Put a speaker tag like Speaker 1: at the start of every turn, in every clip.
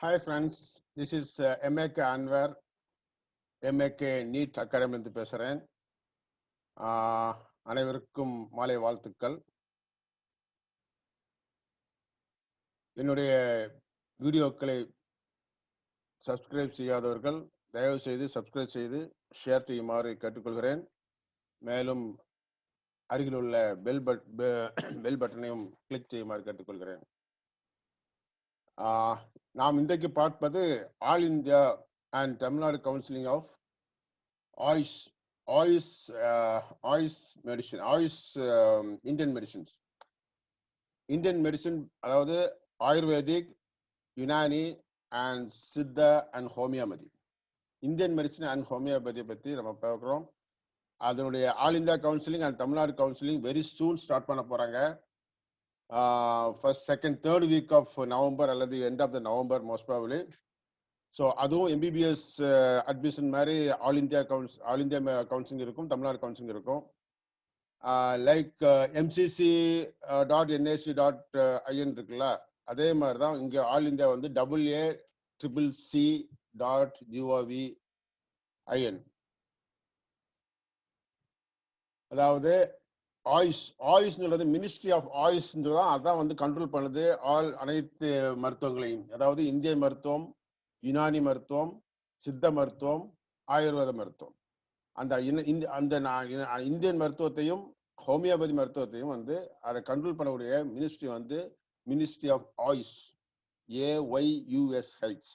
Speaker 1: Hi friends, this is MAK Anwar, MAK NEET Academy இருந்து பேசுறேன். அனைவருக்கும் மாலை வாழ்த்துக்கள். என்னுடைய வீடியோக்களை சப்ஸ்கிரைப் செய்யாதவர்கள் தயவு செய்து சப்ஸ்கிரைப் செய்து ஷேர் செய்யுமாறு கேட்டுக்கொள்கிறேன். மேலும் அருகில் உள்ள பெல் பட்டனையும் கிளிக் செய்யுமாறு கேட்டுக்கொள்கிறேன். நாம் இன்றைக்கு பார்ப்பது all India and Tamil Nadu counselling of Indian medicines. Indian medicine அதாவது ayurvedic, Unani and Siddha and homeopathy. Indian medicine and homeopathy பற்றி நம்ம பார்க்குறோம். அதனுடைய all India counselling and Tamil Nadu counselling very soon start பண்ண போறாங்க. First second third week of November அல்லது end of the November most probably. So அதுவும் MBBS admission மாதிரி all India counselling இருக்கும், தமிழ்நாடு கவுன்சிலிங் இருக்கும். லைக் mcc.nic.in இருக்குல்ல, அதே மாதிரி தான் இங்கே ஆல் இந்தியா வந்து AACC.gov.in. அதாவது ஆயுஷ்ன்றது மினிஸ்ட்ரி ஆஃப் ஆயுஷ்ன்றதான், அதான் வந்து கண்ட்ரோல் பண்ணுது அனைத்து மருத்துவங்களையும். அதாவது இந்திய மருத்துவம், யுனானி மருத்துவம், சித்த மருத்துவம், ஆயுர்வேத மருத்துவம். அந்த இந்தியன் மருத்துவத்தையும் ஹோமியோபதி மருத்துவத்தையும் வந்து அதை கண்ட்ரோல் பண்ணக்கூடிய மினிஸ்ட்ரி வந்து மினிஸ்ட்ரி ஆஃப் ஆயுஷ், AYUSH.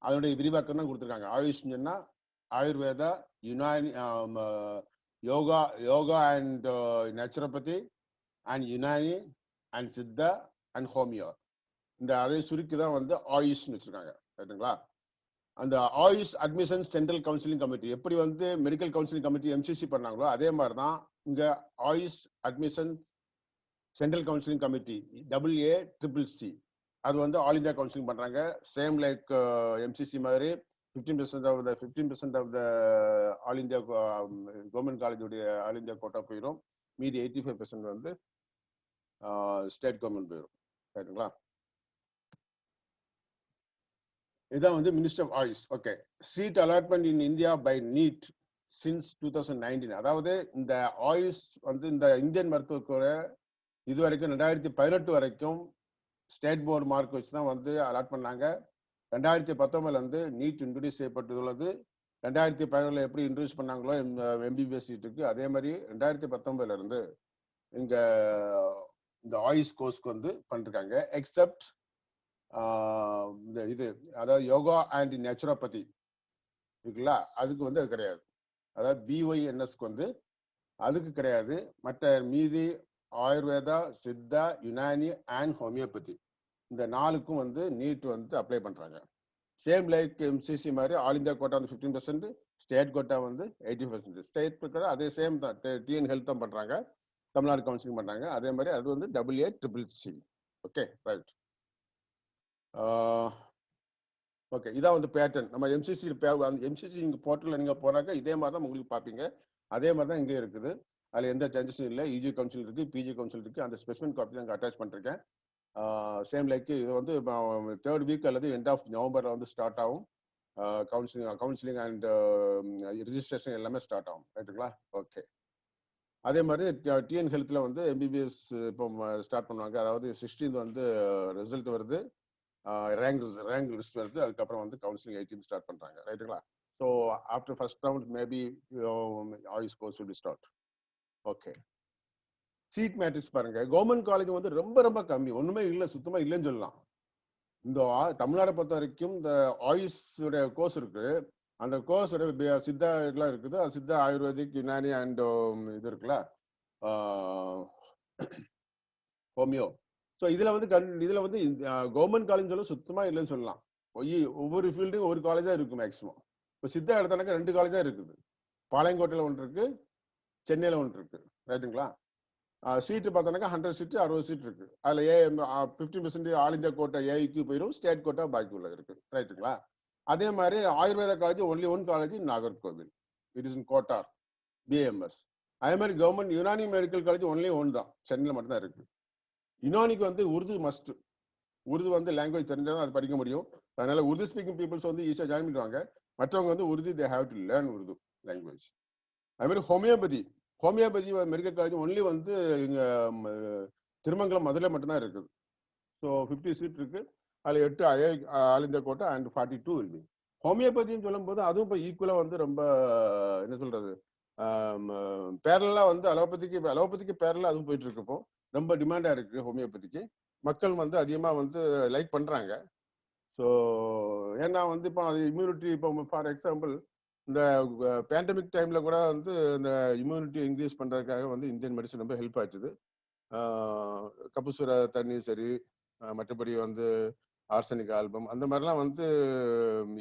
Speaker 1: அதனுடைய விரிவாக்கம் தான் கொடுத்துருக்காங்க. ஆயுஷ்னா Ayurveda, Unani, yoga and naturopathy and Unani and Siddha and homeo. இந்த அதை சுருக்கி தான் வந்து ஆயுஷ்னு வச்சிருக்காங்க, ரைட்டுங்களா? அந்த AYUSH admission central counselling committee எப்படி வந்து மெடிக்கல் கவுன்சிலிங் கமிட்டி MCC பண்ணாங்களோ அதே மாதிரி தான் இங்க AYUSH admission central counselling committee AACC அது வந்து ஆல் இந்தியா கவுன்சிலிங் பண்றாங்க. சேம் லைக் MCC மாதிரி 15% of the all India government காலேஜுடைய ஆல் இந்தியா கோட்டா போயிடும். மீதி 85% வந்து ஸ்டேட் கவர்மெண்ட் போயிடும், ரைட்டுங்களா? இதான் வந்து minister of AYUSH. Okay. Seat allotment in India by NEET since 2019. அதாவது இந்த ஆயுஷ் வந்து இந்த இந்தியன் மருத்துவத்தோட இது வரைக்கும் 2018 வரைக்கும் ஸ்டேட் போர்டு மார்க் வச்சு தான் வந்து அலாட் பண்ணாங்க. 2019 வந்து நீட் இன்ட்ரடியூஸ் செய்யப்பட்டுள்ளது. 2017 எப்படி இன்ட்ரடியூஸ் பண்ணாங்களோ MBBS சீட்டுக்கு, அதே மாதிரி 2019 இருந்து இங்க இந்த ஆயுஷ் கோர்ஸ்க்கு வந்து பண்ணிருக்காங்க. எக்ஸப்ட் இந்த இது அதாவது யோகா அண்ட் நேச்சுரோபதி இருக்குல்ல, அதுக்கு வந்து அது கிடையாது. அதாவது BYNSக்கு வந்து அதுக்கு கிடையாது. மற்ற மீதி ஆயுர்வேதா, சித்தா, யுனானி அண்ட் ஹோமியோபதி இந்த 4க்கும் வந்து நீட் வந்து அப்ளை பண்றாங்க. சேம் லைக் MCC மாதிரி ஆல் இந்தியா கோட்டா வந்து 15%, ஸ்டேட் கோட்டா வந்து 80%. ஸ்டேட் கோட்டா அதே சேம் தான், TN ஹெல்த் தான் பண்றாங்க, தமிழ்நாடு கவுன்சிலிங் பண்றாங்க. அதே மாதிரி அது வந்து AACC. Okay, right. ஓகே, இதான் வந்து பேட்டர்ன். நம்ம MCC நீங்க போர்ட்டல்ல நீங்க போனாக்க இதே மாதிரி தான் உங்களுக்கு பார்ப்பீங்க. அதே மாதிரி தான் இங்கே இருக்குது. அதுல எந்த சேஞ்சஸும் இல்லை. UG கவுன்சில் இருக்கு, PG கவுன்சில் இருக்கு. அந்த ஸ்பெசிமென் காப்பி தான் அட்டாச் பண்ணிருக்கேன். சேம் லைக் இது வந்து தேர்ட் வீக் அல்லது எண்ட் ஆஃப் நவம்பர்ல வந்து ஸ்டார்ட் ஆகும். கவுன்சிலிங் அண்ட் ரிஜிஸ்ட்ரேஷன் எல்லாமே ஸ்டார்ட் ஆகும், ரைட்டுங்களா? ஓகே. அதே மாதிரி TN ஹெல்த்ல வந்து MBBS இப்போ ஸ்டார்ட் பண்ணுவாங்க. அதாவது 16th வந்து ரிசல்ட் வருது, ரேங்க் லிஸ்ட் வருது. அதுக்கப்புறம் வந்து கவுன்சிலிங் 18th ஸ்டார்ட் பண்றாங்க, ரைட்டுங்களா? So after first round maybe AYUSH course will start. Okay. Seat matrix பாருங்க. கவர்மெண்ட் காலேஜ் வந்து ரொம்ப ரொம்ப கம்மி, ஒண்ணுமே இல்லை, சுத்தமா இல்லைன்னு சொல்லலாம். இந்த தமிழ்நாடை பொறுத்த வரைக்கும் இந்த ஆயுஷ் கோர்ஸ் இருக்கு. அந்த கோர்ஸ் சித்தா எல்லாம் இருக்குது. சித்தா, ஆயுர்வேதிக், யுனானி அண்ட் இது இருக்குல்ல ஹோமியோ. ஸோ இதுல வந்து கவர்மெண்ட் காலேஜ் சொல்ல சுத்தமா இல்லைன்னு சொல்லலாம். ஒவ்வொரு ஃபீல்டும் ஒரு காலேஜா இருக்கு மேக்சிமம். இப்போ சித்தா எடுத்தானாக்கா 2 காலேஜா இருக்குது. பாளையங்கோட்டையில ஒன்று இருக்கு, சென்னையில ஒன்று இருக்கு, ரைட்டுங்களா? சீட்டு பார்த்தோன்னாக்கா 100 சீட்டு 60 சீட் இருக்கு. அதுல 15% ஆல் இந்தியா கோட்டா AIQ போயிடும், ஸ்டேட் கோட்டா பாக்கி உள்ள இருக்கு, ரைட்டுங்களா? அதே மாதிரி Ayurveda college only one college Nagercoil, it is in Kottar, BAMS. அதே மாதிரி government Unani medical college only one தான், சென்னையில் மட்டும்தான் இருக்கு. யுனானிக்கு வந்து உருது மஸ்ட். உருது வந்து லாங்குவேஜ் தெரிஞ்சாதான் அது படிக்க முடியும். அதனால உருது ஸ்பீக்கிங் பீப்புள்ஸ் வந்து ஈஸியாக ஜாயின் பண்ணுவாங்க. மற்றவங்க வந்து Urdu they have to learn Urdu language. அது மாதிரி ஹோமியோபதி மெடிக்கல் காலேஜ் ஒன்லி வந்து இங்கே திருமங்கலம் மதுரை மட்டும்தான் இருக்குது. ஸோ 50 சீட் இருக்கு. அதில் 8 all India quota and 42 will be. ஹோமியோபதினு சொல்லும்போது அதுவும் இப்போ ஈக்குவலாக வந்து ரொம்ப என்ன சொல்றது பேரலா வந்து அலோபதிக்கு பேரலா அதுவும் போயிட்டு இருக்கு. இப்போ ரொம்ப டிமாண்டா இருக்கு ஹோமியோபதிக்கு. மக்கள் வந்து அதிகமாக வந்து லைக் பண்றாங்க. ஸோ ஏன்னா வந்து இப்போ அது இம்யூனிட்டி, இப்போ ஃபார் எக்ஸாம்பிள் இந்த பேண்டமிக் டைம்ல கூட வந்து இந்த இம்யூனிட்டி இன்க்ரீஸ் பண்றதுக்காக வந்து இந்தியன் மெடிசன் ரொம்ப ஹெல்ப் ஆச்சுது. கபசுர தண்ணி சரி, மற்றபடி வந்து ஆர்சனிக் ஆல்பம் அந்த மாதிரிலாம் வந்து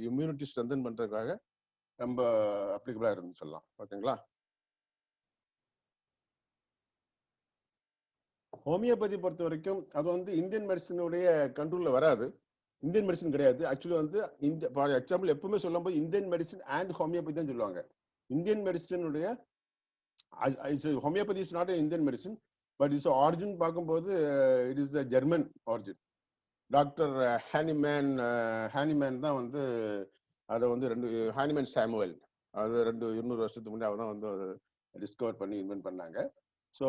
Speaker 1: இம்யூனிட்டி ஸ்ட்ரென்தன் பண்றதுக்காக ரொம்ப அப்ளிகபிளா இருந்து சொல்லலாம். ஓகேங்களா? ஹோமியோபதி பொறுத்த வரைக்கும் அது வந்து இந்தியன் மெடிசனுடைய கண்ட்ரோல்ல வராது. இந்தியன் மெடிசன் கிடையாது. ஆக்சுவலி வந்து இந்த ஃபார் எக்ஸாம்பிள் எப்பவுமே சொல்லும்போது இந்தியன் மெடிசன் அண்ட் ஹோமியோபதி தான் சொல்லுவாங்க. இந்தியன் மெடிசனுடைய homeopathy is not Indian medicine, but its origin பார்க்கும்போது it is German origin. Doctor Hahnemann தான் வந்து அதை வந்து ஹானிமேன் சாமுவல் அது 200 வருஷத்துக்கு முன்னாடி அவர் தான் வந்து டிஸ்கவர் பண்ணி இன்வென்ட் பண்ணாங்க. ஸோ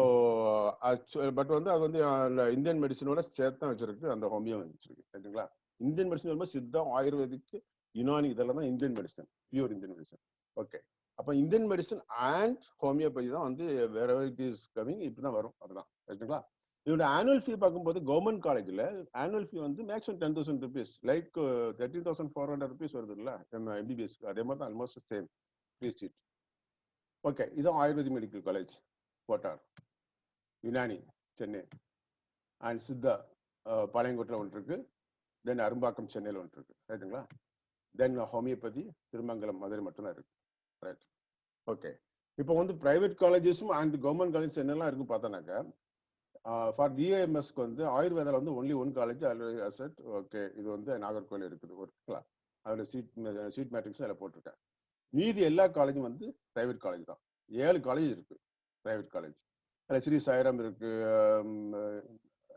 Speaker 1: பட் வந்து அது வந்து அந்த இந்தியன் மெடிசனோட சேர்த்து வச்சிருக்கு, அந்த ஹோமியோ வச்சிருக்கு. சரிங்களா? இந்தியன் மெடிசன் ரொம்ப சித்தம், ஆயுர்வேதிக், யுனானி இதெல்லாம் தான் Indian medicine, pure Indian medicine. Okay, அப்போ இந்தியன் மெடிசன் அண்ட் ஹோமியோபதி தான் வந்து வேற இட் இஸ் கமிங் இப்படிதான் வரும். அதுதான் சரிங்களா? இதோட ஆனுவல் ஃபீ பார்க்கும்போது கவர்மெண்ட் காலேஜில் ஆனுவல் ஃபீ வந்து மேக்ஸிமம் 10,000 rupees, லைக் 13,400 rupees வருது இல்லை எம்பிபிஎஸ், அதே மாதிரி தான் almost same free seat. Okay, இதுதான் Ayurvedic medical college Kottar, Unani Chennai, and Siddha பாளையங்கோட்டில் ஒன்று இருக்கு, தென் அரும்பாக்கம் சென்னையில் ஒன்று இருக்கு. ரைட்டுங்களா? தென் ஹோமியோபதி திருமங்கலம் மதுரை மட்டும்தான் இருக்கு. ரைட். ஓகே, இப்போ வந்து பிரைவேட் காலேஜஸும் அண்ட் கவர்மெண்ட் காலேஜஸ் என்னெல்லாம் இருக்கு பார்த்தோன்னாக்கா, ஃபார் டிஏஎம்எஸ்க்கு வந்து ஆயுர்வேதாவில் வந்து only one college asset. Okay, இது வந்து நாகர்கோவில் இருக்குது. ஓகேங்களா? அதில் சீட் மேட்ரிக்ஸ் அதில் போட்டிருக்கேன். மீதி எல்லா காலேஜும் வந்து பிரைவேட் காலேஜ் தான். 7 காலேஜ் இருக்கு பிரைவேட் காலேஜ். அதில் ஸ்ரீ சாய்ராம் இருக்கு,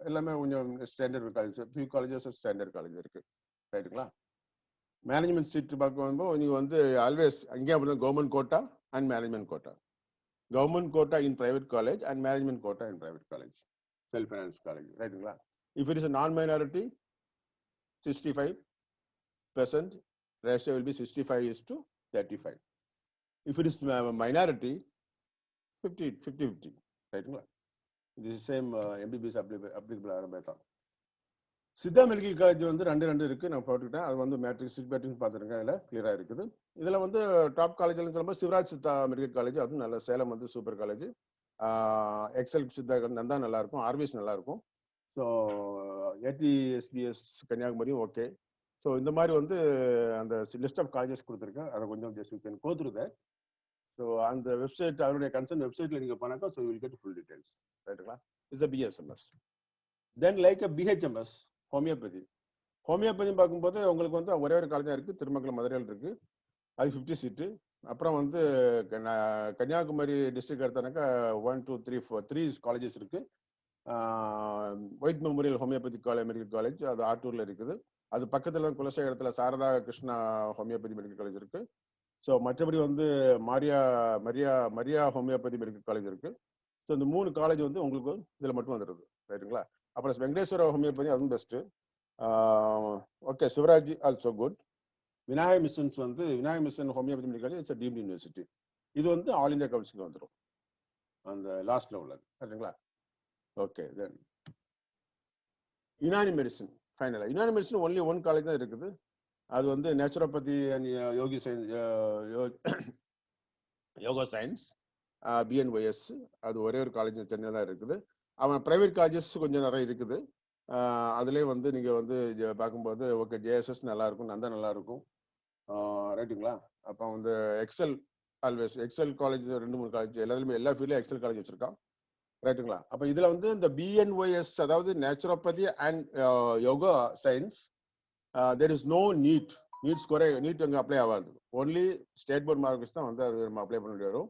Speaker 1: எல்லாமே கொஞ்சம் standard college, few colleges standard college இருக்கு. ரைட்டுங்களா? மேனேஜ்மெண்ட் சீட் பார்க்கும்போது நீங்கள் வந்து ஆல்வேஸ் அங்கேயே அப்படி government quota and management quota, government quota in private college and management quota in private college, self finance college. ரைட்டுங்களா? If it is non minority 65%, ratio will be 65:35. If it is minority 50-50. ரைட்டுங்களா? இது same MBBS applicable ஆகிற மாதிரி தான். Siddha medical college வந்து 2 இருக்கு, நான் போட்டுக்கிட்டேன். அது வந்து மேட்ரிக்ஸ் சீட் மேட்ரிக்ஸ் பார்த்துருங்க, அதில் கிளியராக இருக்குது. இதில் வந்து டாப் காலேஜ்னு சொல்லும்போது சிவராஜ் சித்தா மெடிக்கல் காலேஜ், அதுவும் நல்ல சேலம் வந்து super college. Excel Siddha Nanda நல்லா இருக்கும், ஆர்விஎஸ் நல்லா இருக்கும். ஸோ ஏடிஎஸ்பிஎஸ் கன்னியாகுமரியும் ஓகே. ஸோ இந்த மாதிரி வந்து அந்த லிஸ்ட் ஆஃப் காலேஜஸ் கொடுத்துருக்கேன், அதை கொஞ்சம் just you can go through that. So அந்த வெப்சைட், அவருடைய கன்சர்ன் வெப்சைட்ல நீங்கள் போனாக்கா so will get full details. ரைட்டுங்களா? It's a BSMS. Then like a BHMS homeopathy. Homeopathy பார்க்கும்போது உங்களுக்கு வந்து ஒரே ஒரு காலேஜாக இருக்குது, திருமங்கலம் மதுரையில் இருக்குது, அது 50 சீட்டு. அப்புறம் வந்து கன்னியாகுமரி டிஸ்ட்ரிக்ட் எடுத்தானாக்கா 1 2 3 4 3 காலேஜஸ் இருக்கு. White Memorial homeopathy medical college, அது ஆட்டூர்ல இருக்குது. அது பக்கத்தில் குலசேகரத்துல Sharada Krishna homeopathy medical college இருக்கு. ஸோ மற்றபடி வந்து மரியா ஹோமியோபதி மெடிக்கல் காலேஜ் இருக்கு. ஸோ இந்த 3 காலேஜ் வந்து உங்களுக்கு இதில் மட்டும் வந்துடுது. ரைட்டுங்களா? அப்புறம் வெங்கடேஸ்வர ஹோமியோபதி, அதுவும் best. Okay, Sivaraj also good. Vinayaka missions வந்து Vinayaka mission homeopathy medical college, it's deemed university. இது வந்து ஆல் இந்தியா கவுன்சிலுக்கு வந்துடும், அந்த லாஸ்ட்ல உள்ளது. ரைட்டுங்களா? ஓகே, தென் யுனானி மெடிசன். ஃபைனலாக Unani medicine only one college தான் இருக்குது. அது வந்து naturopathy and Yogi science, yoga science, BNYS, அது ஒரே ஒரு காலேஜ் சென்னையில் தான் இருக்குது. அவன் ப்ரைவேட் காலேஜஸ் கொஞ்சம் நிறைய இருக்குது. அதுலேயே வந்து நீங்கள் வந்து பார்க்கும்போது ஓகே, ஜேஎஸ்எஸ் நல்லா இருக்கும், நந்தா நல்லா இருக்கும். ரைட்டுங்களா? அப்போ வந்து excel, always excel college 2-3 college, எல்லாத்துலேயுமே எல்லா ஃபீல்ட்லையும் எக்ஸல் காலேஜ் வச்சிருக்கான். ரைட்டுங்களா? அப்போ இதில் வந்து இந்த பிஎன்ஒய்எஸ், அதாவது naturopathy and yoga science, there is no NEET ஸ்கோரே, நீட் அங்கே அப்ளை ஆகாது. ஒன்லி ஸ்டேட் போர்ட் மார்க்ஸ் தான் வந்து அது நம்ம அப்ளை பண்ண வேண்டிய வரும்.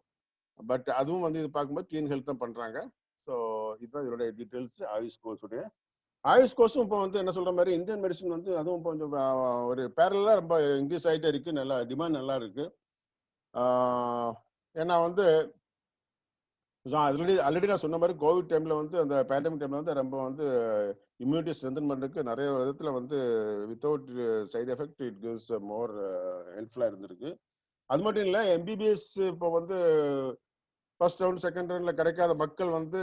Speaker 1: பட் அதுவும் வந்து இது பார்க்கும்போது கிளீன் ஹெல்த் தான் பண்ணுறாங்க. ஸோ இதுதான் இதோடைய டீட்டெயில்ஸ் ஆயுஷ் கோர்ஸுடைய. ஆயுஷ் கோர்ஸும் இப்போ வந்து என்ன சொல்ற மாதிரி இந்தியன் மெடிசன் வந்து அதுவும் கொஞ்சம் ஒரு பேரலா ரொம்ப இன்க்ரீஸ் ஆகிட்டே இருக்கு. நல்லா டிமாண்ட் நல்லா இருக்கு. ஏன்னா வந்து ஆல்ரெடி நான் சொன்ன மாதிரி கோவிட் டைம்ல வந்து அந்த பேண்டமிக் டைம்ல வந்து ரொம்ப வந்து இம்யூனிட்டி ஸ்ட்ரென்தன் பண்றதுக்கு நிறைய விதத்துல வந்து without side effect it gives more ஹெல்ப்ஃபுல்லா இருந்திருக்கு. அது மட்டும் இல்ல எம்பிபிஎஸ் இப்போ வந்து ஃபர்ஸ்ட் ரவுண்ட் செகண்ட் ரவுண்ட்ல கிடைக்காத மக்கள் வந்து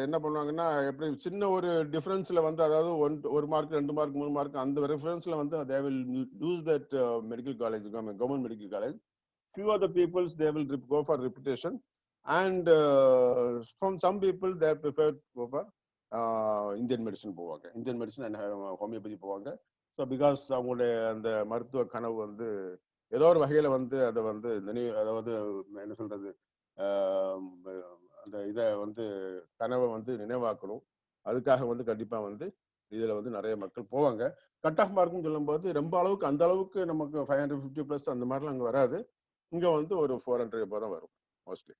Speaker 1: என்ன பண்ணுவாங்கன்னா எப்படி சின்ன ஒரு டிஃபரன்ஸ்ல வந்து அதாவது ஒரு மார்க் 2 மார்க் 3 மார்க் அந்த ரெஃபரன்ஸ்ல வந்து they will use that medical college government medical college. Few other peoples they will go for reputation, and from some people they prefer go for Indian medicine போவாங்க. இந்தியன் மெடிசன் அண்ட் ஹோமியோபதி போவாங்க. So because அவங்களுடைய அந்த மருத்துவ கனவு வந்து ஏதோ ஒரு வகையில வந்து அதை வந்து அதாவது என்ன சொல்றது அந்த இதை வந்து கனவை வந்து நினைவாக்கணும். அதுக்காக வந்து கண்டிப்பா வந்து இதுல வந்து நிறைய மக்கள் போவாங்க. கட் ஆஃப் மார்க்னு சொல்லும் போது ரொம்ப அளவுக்கு அந்த அளவுக்கு நமக்கு 550+ அந்த மாதிரிலாம் அங்கே வராது. இங்க வந்து ஒரு 400 எப்போ தான் வரும் மோஸ்ட்லி,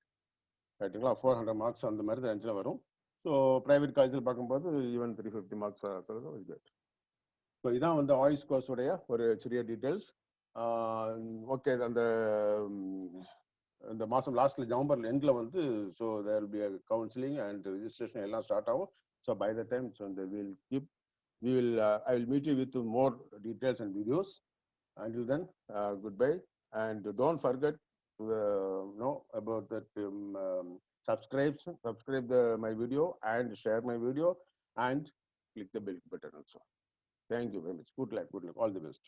Speaker 1: ரைட்டுங்களா? 400 மார்க்ஸ் அந்த மாதிரி ரேஞ்சில் வரும். ஸோ ப்ரைவேட் காலேஜில் பார்க்கும்போது ஈவன் 350 மார்க்ஸ் சொல்றது. ஸோ இதான் வந்து ஆயுஷ் கோர்ஸுடைய ஒரு சிறிய டீட்டெயில்ஸ். ஓகே, அந்த இந்த மாதம் லாஸ்ட்ல நவம்பர் எண்டில் வந்து so there will be counselling and registration எல்லாம் ஸ்டார்ட் ஆகும். So by the time so will keep I will meet you with more details and videos. Until then, goodbye, and don't forget to know about that. Subscribe my video and share my video and click the bell button also. Thank you very much. Good luck. All the best.